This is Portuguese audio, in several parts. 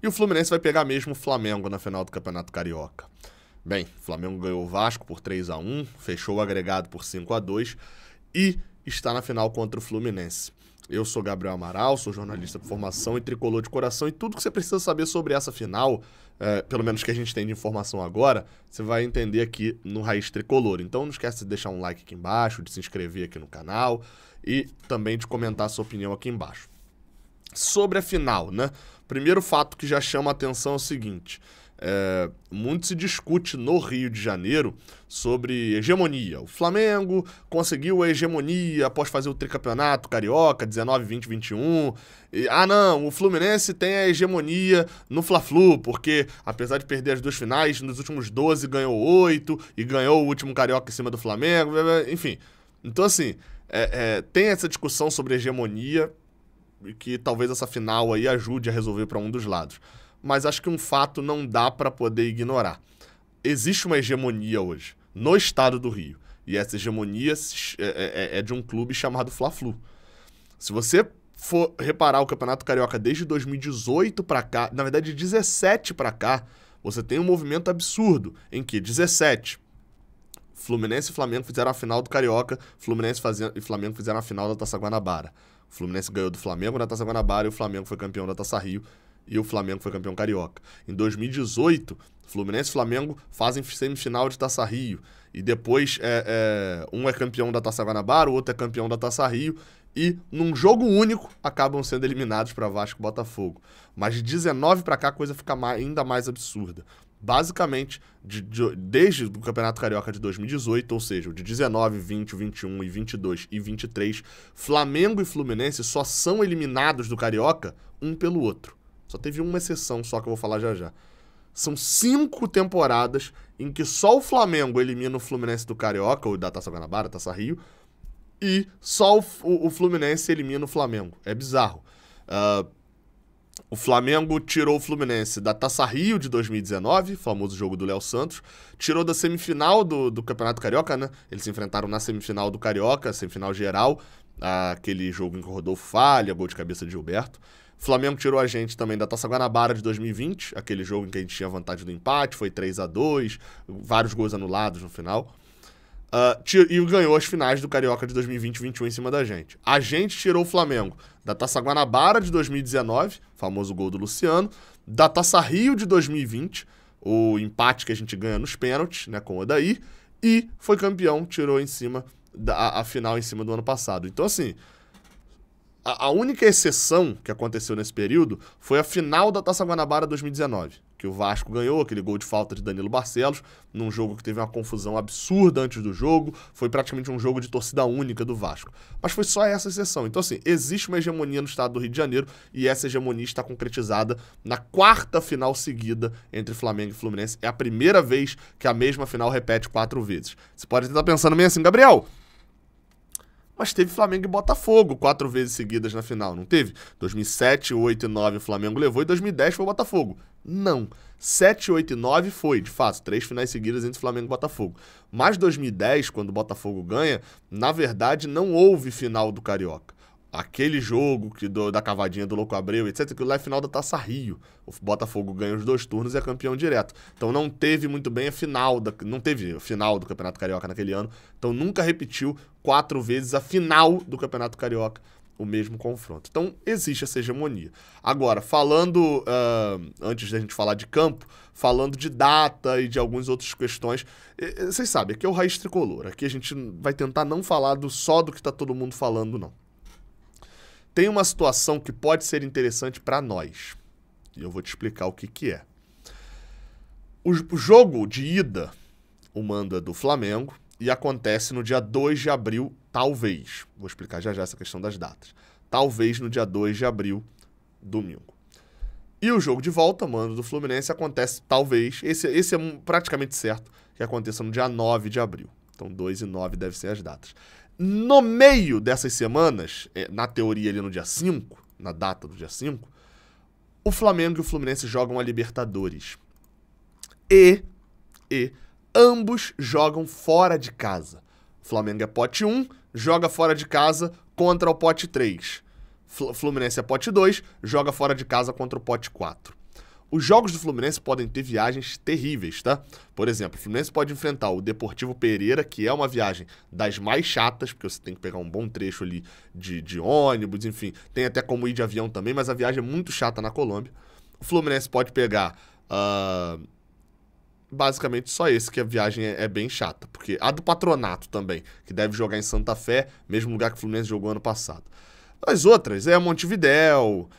E o Fluminense vai pegar mesmo o Flamengo na final do Campeonato Carioca. Bem, o Flamengo ganhou o Vasco por 3-1, fechou o agregado por 5-2 e está na final contra o Fluminense. Eu sou Gabriel Amaral, sou jornalista por formação e tricolor de coração, e tudo que você precisa saber sobre essa final, pelo menos que a gente tem de informação agora, você vai entender aqui no Raiz Tricolor. Então não esquece de deixar um like aqui embaixo, de se inscrever aqui no canal e também de comentar a sua opinião aqui embaixo. Sobre a final, né? Primeiro fato que já chama a atenção é o seguinte: muito se discute no Rio de Janeiro sobre hegemonia. O Flamengo conseguiu a hegemonia após fazer o tricampeonato carioca, 19, 20, 21. Não, o Fluminense tem a hegemonia no Fla-Flu, porque apesar de perder as duas finais, nos últimos 12 ganhou 8 e ganhou o último carioca em cima do Flamengo, enfim. Então assim, tem essa discussão sobre hegemonia, que talvez essa final aí ajude a resolver para um dos lados. Mas acho que um fato não dá para poder ignorar. Existe uma hegemonia hoje, no estado do Rio. E essa hegemonia é de um clube chamado Fla-Flu. Se você for reparar o Campeonato Carioca desde 2018 para cá, na verdade de 17 para cá, você tem um movimento absurdo em que 17... Fluminense e Flamengo fizeram a final do Carioca, Fluminense e Flamengo fizeram a final da Taça Guanabara. O Fluminense ganhou do Flamengo na Taça Guanabara e o Flamengo foi campeão da Taça Rio e o Flamengo foi campeão carioca. Em 2018, Fluminense e Flamengo fazem semifinal de Taça Rio e depois um é campeão da Taça Guanabara, o outro é campeão da Taça Rio e num jogo único acabam sendo eliminados para Vasco e Botafogo. Mas de 19 para cá a coisa fica ainda mais absurda. Basicamente, desde o Campeonato Carioca de 2018, ou seja, de 19, 20, 21 e 22 e 23, Flamengo e Fluminense só são eliminados do Carioca um pelo outro. Só teve uma exceção só que eu vou falar já já. São 5 temporadas em que só o Flamengo elimina o Fluminense do Carioca, ou da Taça Guanabara, Taça Rio, e só o Fluminense elimina o Flamengo. É bizarro. O Flamengo tirou o Fluminense da Taça Rio de 2019, famoso jogo do Léo Santos, tirou da semifinal do Campeonato Carioca, né? Eles se enfrentaram na semifinal do Carioca, semifinal geral, aquele jogo em que o Rodolfo falha, gol de cabeça de Gilberto. O Flamengo tirou a gente também da Taça Guanabara de 2020, aquele jogo em que a gente tinha vantagem do empate, foi 3-2, vários gols anulados no final. E ganhou as finais do Carioca de 2020 e 2021 em cima da gente. A gente tirou o Flamengo da Taça Guanabara de 2019, famoso gol do Luciano, da Taça Rio de 2020, o empate que a gente ganha nos pênaltis, né, com o Odair, e foi campeão, tirou em cima a final em cima do ano passado. Então assim, a única exceção que aconteceu nesse período foi a final da Taça Guanabara 2019, que o Vasco ganhou, aquele gol de falta de Danilo Barcelos, num jogo que teve uma confusão absurda antes do jogo, foi praticamente um jogo de torcida única do Vasco. Mas foi só essa exceção. Então assim, existe uma hegemonia no estado do Rio de Janeiro e essa hegemonia está concretizada na 4ª final seguida entre Flamengo e Fluminense. É a primeira vez que a mesma final repete 4 vezes. Você pode estar pensando meio assim, Gabriel, mas teve Flamengo e Botafogo 4 vezes seguidas na final, não teve? 2007, 8 e 9 o Flamengo levou e 2010 foi o Botafogo. Não. 7, 8 e 9 foi, de fato, 3 finais seguidas entre Flamengo e Botafogo. Mas 2010, quando o Botafogo ganha, na verdade não houve final do Carioca. Aquele jogo da cavadinha do Louco Abreu, etc., aquilo lá é final da Taça Rio. O Botafogo ganha os 2 turnos e é campeão direto. Então não teve muito bem não teve a final do Campeonato Carioca naquele ano. Então nunca repetiu 4 vezes a final do Campeonato Carioca, o mesmo confronto. Então existe essa hegemonia. Agora, falando, antes da gente falar de campo, falando de data e de algumas outras questões, vocês sabem, aqui é o Raiz Tricolor. Aqui a gente vai tentar não falar só do que está todo mundo falando, não. Tem uma situação que pode ser interessante para nós. E eu vou te explicar o que é. O jogo de ida, o mando é do Flamengo e acontece no dia 2 de abril, talvez. Vou explicar já essa questão das datas. Talvez no dia 2 de abril, domingo. E o jogo de volta, mando do Fluminense, acontece talvez, esse é praticamente certo, que aconteça no dia 9 de abril. Então 2 e 9 devem ser as datas. No meio dessas semanas, na teoria ali no dia 5, na data do dia 5, o Flamengo e o Fluminense jogam a Libertadores. E ambos jogam fora de casa. O Flamengo é pote 1, joga fora de casa contra o pote 3. Fluminense é pote 2, joga fora de casa contra o pote 4. Os jogos do Fluminense podem ter viagens terríveis, tá? Por exemplo, o Fluminense pode enfrentar o Deportivo Pereira, que é uma viagem das mais chatas, porque você tem que pegar um bom trecho ali de ônibus, enfim. Tem até como ir de avião também, mas a viagem é muito chata na Colômbia. O Fluminense pode pegar... basicamente só esse, que a viagem é bem chata. Porque a do Patronato também, que deve jogar em Santa Fé, mesmo lugar que o Fluminense jogou ano passado. As outras é Montevidéu...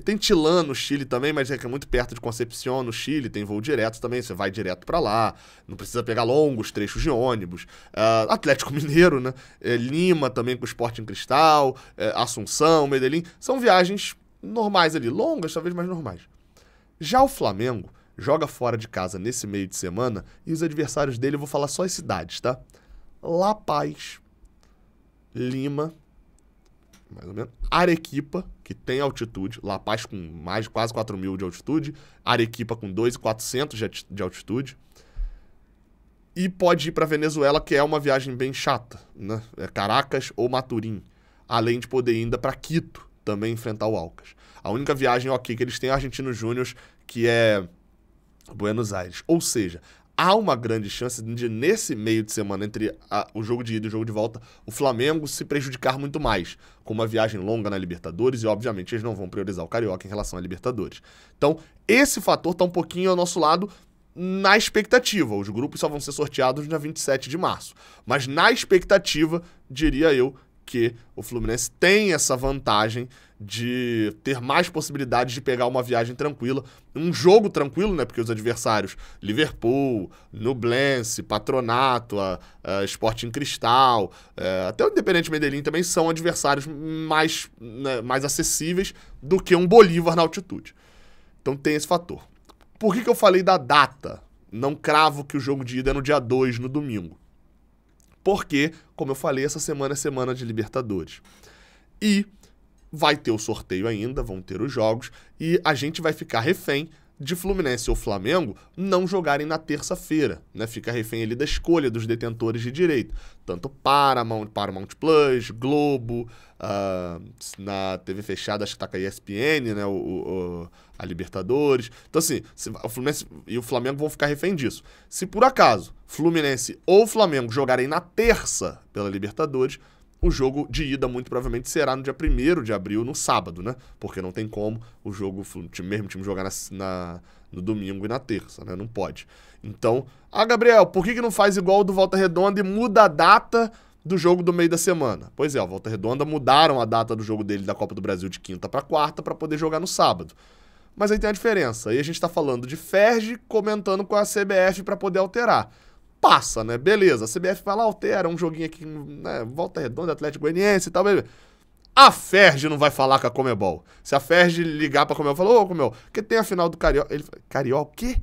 tem Tilã no Chile também, mas é muito perto de Concepción no Chile, tem voo direto também, você vai direto pra lá, não precisa pegar longos trechos de ônibus. Atlético Mineiro, né? Lima também com o Sporting Cristal, Assunção, Medellín, são viagens normais ali, longas, talvez mais normais. Já o Flamengo joga fora de casa nesse meio de semana e os adversários dele, eu vou falar só as cidades, tá? La Paz, Lima, mais ou menos, Arequipa, que tem altitude, La Paz com mais de quase 4.000 de altitude, Arequipa com 2.400 de altitude, e pode ir para Venezuela, que é uma viagem bem chata, né? Caracas ou Maturim, além de poder ir ainda para Quito, também enfrentar o Alcas. A única viagem ok que eles têm é Argentinos Júnior, que é Buenos Aires, ou seja... Há uma grande chance de, nesse meio de semana, entre o jogo de ida e o jogo de volta, o Flamengo se prejudicar muito mais, com uma viagem longa na Libertadores, e obviamente eles não vão priorizar o Carioca em relação à Libertadores. Então, esse fator está um pouquinho ao nosso lado na expectativa. Os grupos só vão ser sorteados no dia 27 de março. Mas na expectativa, diria eu, que o Fluminense tem essa vantagem de ter mais possibilidades de pegar uma viagem tranquila, um jogo tranquilo, né? Porque os adversários, Liverpool, Nublense, Patronato, Sporting Cristal, até o Independente Medellín também são adversários mais, né, mais acessíveis do que um Bolívar na altitude. Então tem esse fator. Por que eu falei da data? Não cravo que o jogo de ida é no dia 2, no domingo. Porque, como eu falei, essa semana é semana de Libertadores. E vai ter o sorteio ainda, vão ter os jogos, e a gente vai ficar refém de Fluminense ou Flamengo não jogarem na terça-feira, né? Fica refém ali da escolha dos detentores de direito. Tanto Paramount Plus, Globo, na TV fechada acho que tá com a ESPN, né? A Libertadores. Então assim, o Fluminense e o Flamengo vão ficar refém disso. Se por acaso Fluminense ou Flamengo jogarem na terça pela Libertadores, o jogo de ida muito provavelmente será no dia 1º de abril, no sábado, né? Porque não tem como o jogo, mesmo time jogar no domingo e na terça, né? Não pode. Então, Gabriel, por que não faz igual o do Volta Redonda e muda a data do jogo do meio da semana? Pois é, o Volta Redonda mudaram a data do jogo dele da Copa do Brasil de quinta para quarta para poder jogar no sábado. Mas aí tem a diferença. Aí a gente tá falando de Ferg comentando com a CBF para poder alterar. Passa, né? Beleza. A CBF vai lá, altera um joguinho aqui, né? Volta Redonda, Atlético Goianiense e tal, beleza. A Ferg não vai falar com a Conmebol. Se a Ferg ligar pra Conmebol e falar, ô Conmebol, que tem a final do Carioca. Ele fala, Carioca, o quê?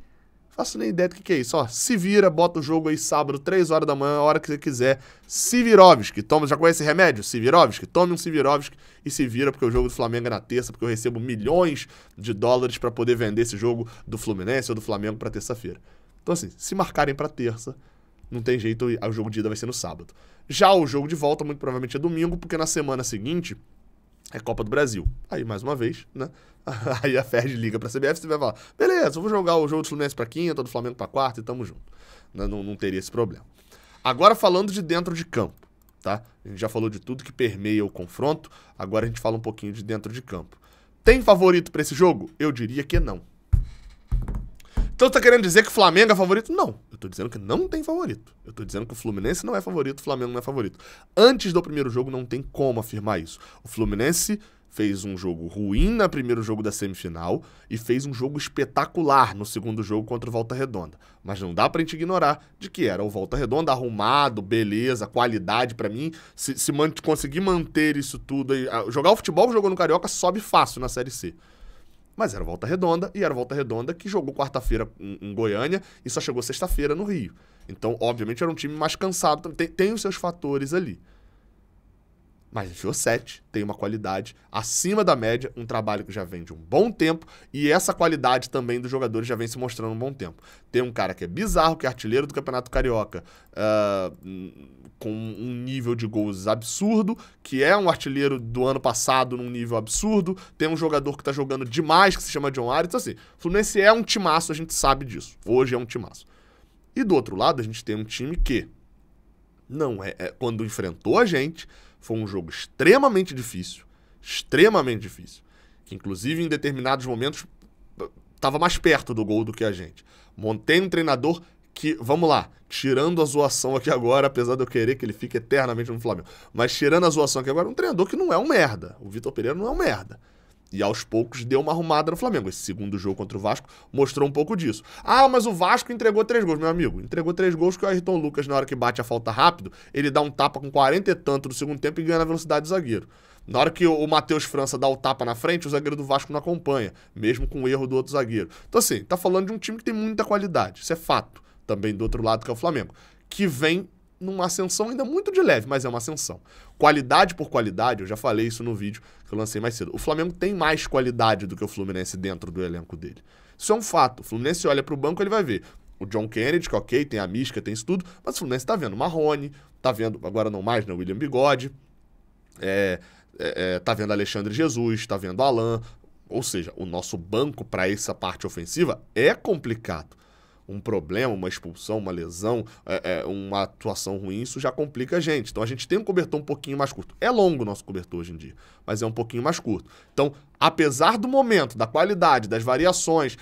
Faço nem ideia do que é isso. Ó, se vira, bota o jogo aí sábado, 3 horas da manhã, a hora que você quiser. Sivirovski, toma, já conhece esse remédio? Sivirovski, tome um Sivirovski e se vira, porque o jogo do Flamengo é na terça, porque eu recebo milhões de dólares pra poder vender esse jogo do Fluminense ou do Flamengo pra terça-feira. Então assim, se marcarem pra terça, não tem jeito, o jogo de ida vai ser no sábado. Já o jogo de volta, muito provavelmente é domingo, porque na semana seguinte é Copa do Brasil. Aí, mais uma vez, né? Aí a Ferg liga pra CBF e você vai falar, beleza, eu vou jogar o jogo do Fluminense pra quinta, do Flamengo pra quarta e tamo junto. Não teria esse problema. Agora falando de dentro de campo, tá? A gente já falou de tudo que permeia o confronto, agora a gente fala um pouquinho de dentro de campo. Tem favorito pra esse jogo? Eu diria que não. Então tá querendo dizer que o Flamengo é favorito? Não. Eu tô dizendo que não tem favorito. Eu tô dizendo que o Fluminense não é favorito, o Flamengo não é favorito. Antes do primeiro jogo não tem como afirmar isso. O Fluminense fez um jogo ruim no primeiro jogo da semifinal e fez um jogo espetacular no segundo jogo contra o Volta Redonda. Mas não dá pra gente ignorar de que era o Volta Redonda arrumado, beleza, qualidade pra mim. Se conseguir manter isso tudo aí, jogar o futebol que jogou no Carioca sobe fácil na Série C. Mas era Volta Redonda, e era Volta Redonda que jogou quarta-feira em Goiânia e só chegou sexta-feira no Rio. Então, obviamente, era um time mais cansado, tem os seus fatores ali. Mas enfiou 7, tem uma qualidade acima da média, um trabalho que já vem de um bom tempo, e essa qualidade também dos jogadores já vem se mostrando um bom tempo. Tem um cara que é bizarro, que é artilheiro do Campeonato Carioca, com um nível de gols absurdo, que é um artilheiro do ano passado num nível absurdo, tem um jogador que tá jogando demais, que se chama John Arias, então assim, o Fluminense é um timaço, a gente sabe disso, hoje é um timaço. E do outro lado, a gente tem um time que não quando enfrentou a gente, foi um jogo extremamente difícil, que inclusive em determinados momentos estava mais perto do gol do que a gente. Montei um treinador que, vamos lá, tirando a zoação aqui agora, apesar de eu querer que ele fique eternamente no Flamengo, mas tirando a zoação aqui agora, um treinador que não é um merda. O Vitor Pereira não é um merda. E aos poucos deu uma arrumada no Flamengo. Esse segundo jogo contra o Vasco mostrou um pouco disso. Ah, mas o Vasco entregou 3 gols, meu amigo. Entregou 3 gols que o Ayrton Lucas, na hora que bate a falta rápido, ele dá um tapa com 40 e tanto do segundo tempo e ganha na velocidade do zagueiro. Na hora que o Matheus França dá o tapa na frente, o zagueiro do Vasco não acompanha, mesmo com o erro do outro zagueiro. Então assim, tá falando de um time que tem muita qualidade. Isso é fato. Também do outro lado que é o Flamengo. Que vem numa ascensão ainda muito de leve, mas é uma ascensão. Qualidade por qualidade, eu já falei isso no vídeo que eu lancei mais cedo. O Flamengo tem mais qualidade do que o Fluminense dentro do elenco dele. Isso é um fato. O Fluminense olha pro banco, ele vai ver o John Kennedy, que ok, tem a mística, tem isso tudo, mas o Fluminense tá vendo o Marrone, tá vendo, agora não mais, né, o William Bigode, tá vendo Alexandre Jesus, tá vendo Alan, ou seja, o nosso banco para essa parte ofensiva é complicado. Um problema, uma expulsão, uma lesão, uma atuação ruim, isso já complica a gente. Então a gente tem um cobertor um pouquinho mais curto. É longo o nosso cobertor hoje em dia, mas é um pouquinho mais curto. Então, apesar do momento, da qualidade, das variações,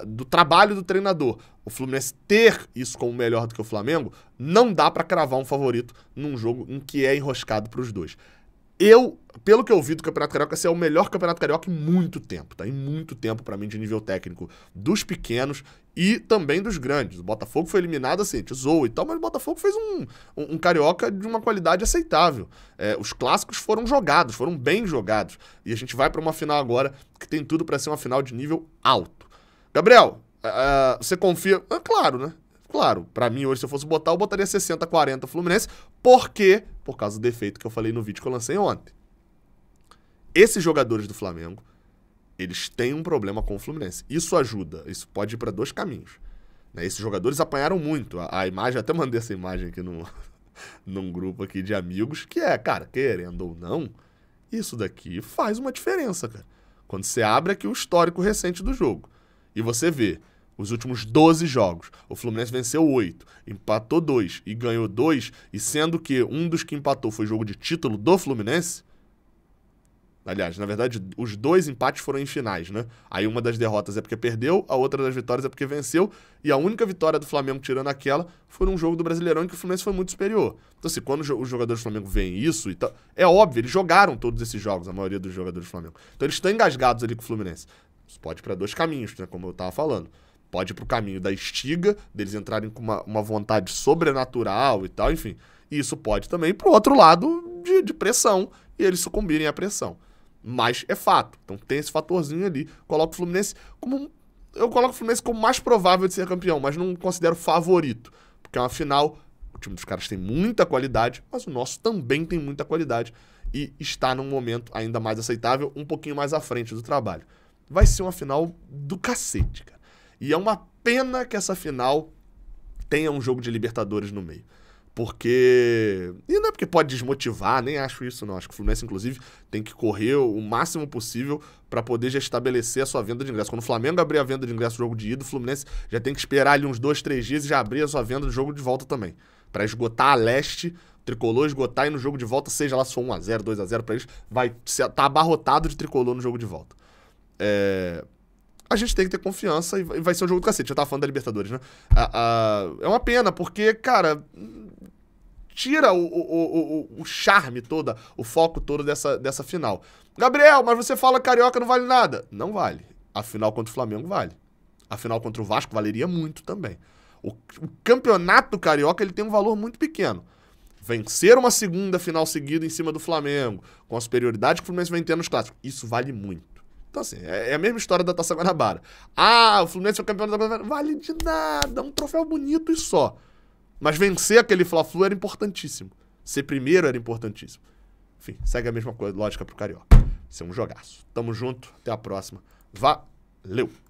do trabalho do treinador, o Fluminense ter isso como melhor do que o Flamengo, não dá para cravar um favorito num jogo em que é enroscado para os dois. Pelo que eu vi do Campeonato Carioca, esse é o melhor Campeonato Carioca em muito tempo, tá? Em muito tempo, pra mim, de nível técnico dos pequenos e também dos grandes. O Botafogo foi eliminado, assim, zoou e tal, mas o Botafogo fez um Carioca de uma qualidade aceitável. Os clássicos foram jogados, foram bem jogados. E a gente vai pra uma final agora que tem tudo pra ser uma final de nível alto. Gabriel, você confia? Claro, né? Claro, pra mim hoje, se eu fosse botar, eu botaria 60-40 Fluminense. Por quê? Por causa do defeito que eu falei no vídeo que eu lancei ontem. Esses jogadores do Flamengo, eles têm um problema com o Fluminense. Isso ajuda, isso pode ir pra 2 caminhos. Né? Esses jogadores apanharam muito. A imagem, até mandei essa imagem aqui num grupo aqui de amigos, que cara, querendo ou não, isso daqui faz uma diferença, cara. Quando você abre aqui o histórico recente do jogo e você vê os últimos 12 jogos, o Fluminense venceu 8, empatou 2 e ganhou 2, e sendo que um dos que empatou foi jogo de título do Fluminense, aliás, na verdade, os 2 empates foram em finais, né? Aí uma das derrotas é porque perdeu, a outra das vitórias é porque venceu, e a única vitória do Flamengo tirando aquela foi num jogo do Brasileirão em que o Fluminense foi muito superior. Então assim, quando os jogadores do Flamengo veem isso, é óbvio, eles jogaram todos esses jogos, a maioria dos jogadores do Flamengo. Então eles estão engasgados ali com o Fluminense. Isso pode ir para 2 caminhos, né? Como eu tava falando. Pode ir pro caminho da estiga, deles entrarem com uma vontade sobrenatural e tal, enfim. E isso pode também ir pro outro lado de pressão, e eles sucumbirem à pressão. Mas é fato. Então tem esse fatorzinho ali. Eu coloco o Fluminense como mais provável de ser campeão, mas não considero favorito. Porque é uma final, o time dos caras tem muita qualidade, mas o nosso também tem muita qualidade. E está num momento ainda mais aceitável, um pouquinho mais à frente do trabalho. Vai ser uma final do cacete, cara. E é uma pena que essa final tenha um jogo de Libertadores no meio. Porque... E não é porque pode desmotivar, nem acho isso não. Acho que o Fluminense, inclusive, tem que correr o máximo possível para poder já estabelecer a sua venda de ingresso. Quando o Flamengo abrir a venda de ingresso do jogo de ida, o Fluminense já tem que esperar ali uns 2-3 dias e já abrir a sua venda do jogo de volta também. Para esgotar a leste, tricolor esgotar e no jogo de volta, seja lá se for 1-0, 2-0 para eles, vai estar abarrotado de tricolor no jogo de volta. A gente tem que ter confiança e vai ser um jogo do cacete. Eu tava falando da Libertadores, né? É uma pena, porque, cara, tira o charme todo, o foco todo dessa final. Gabriel, mas você fala que Carioca não vale nada. Não vale. A final contra o Flamengo vale. A final contra o Vasco valeria muito também. O campeonato Carioca, ele tem um valor muito pequeno. Vencer uma segunda final seguida em cima do Flamengo, com a superioridade que o Fluminense vem tendo nos clássicos, isso vale muito. Então, assim, é a mesma história da Taça Guanabara. O Fluminense é o campeão da Guanabara. Vale de nada, um troféu bonito e só. Mas vencer aquele Fla-Flu era importantíssimo. Ser primeiro era importantíssimo. Enfim, segue a mesma coisa, lógica pro Carioca. Ser um jogaço. Tamo junto, até a próxima. Valeu!